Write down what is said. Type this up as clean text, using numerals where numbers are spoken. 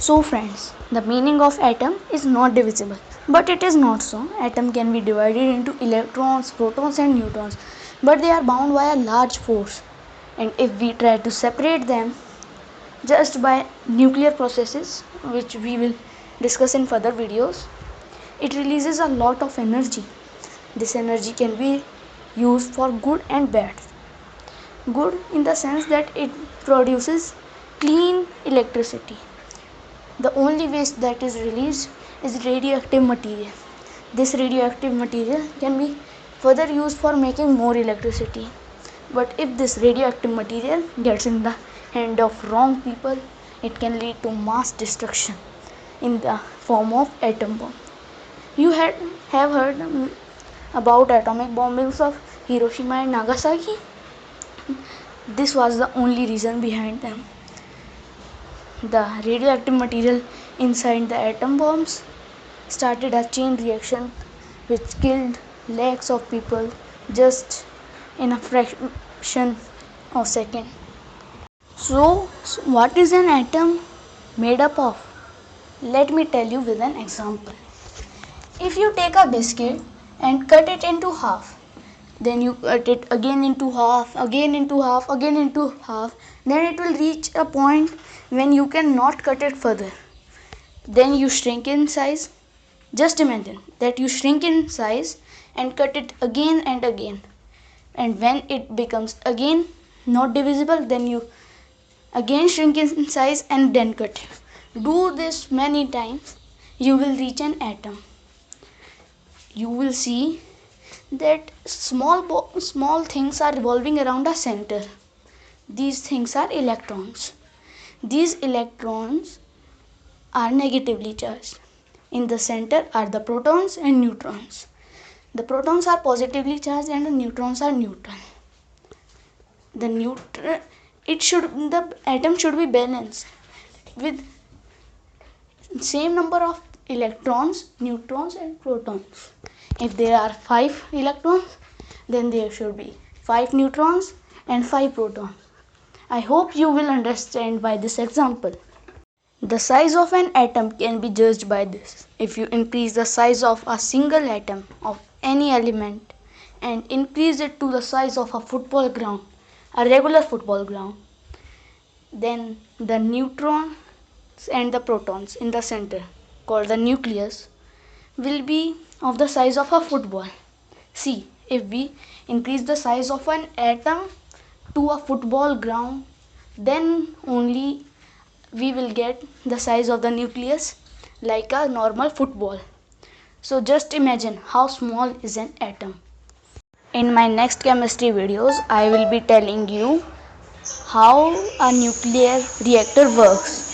So friends, the meaning of atom is not divisible, but it is not so. Atom can be divided into electrons, protons and neutrons, but they are bound by a large force. And if we try to separate them just by nuclear processes, which we will discuss in further videos, it releases a lot of energy. This energy can be used for good and bad. Good in the sense that it produces clean electricity. The only waste that is released is radioactive material. This radioactive material can be further used for making more electricity. But if this radioactive material gets in the hand of wrong people, it can lead to mass destruction in the form of atom bomb. You have heard about atomic bombings of Hiroshima and Nagasaki? This was the only reason behind them. The radioactive material inside the atom bombs started a chain reaction which killed lakhs of people just in a fraction of a second. So, what is an atom made up of? Let me tell you with an example. If you take a biscuit and cut it into half, then you cut it again into half, again into half, again into half, then it will reach a point when you cannot cut it further. Then you shrink in size. Just imagine that you shrink in size and cut it again and again. And when it becomes again not divisible, then you again shrink in size and then cut it. Do this many times, you will reach an atom. You will see that small things are revolving around a center. These things are electrons. These electrons are negatively charged. In the center are the protons and neutrons. The protons are positively charged and the neutrons are neutral. The atom should be balanced with same number of electrons, neutrons and protons. If there are 5 electrons, then there should be 5 neutrons and 5 protons. I hope you will understand by this example. The size of an atom can be judged by this. If you increase the size of a single atom of any element and increase it to the size of a football ground, a regular football ground, then the neutrons and the protons in the center, called the nucleus, will be of the size of a football. See, if we increase the size of an atom to a football ground, then only we will get the size of the nucleus like a normal football. So just imagine how small is an atom. In my next chemistry videos, I will be telling you how a nuclear reactor works.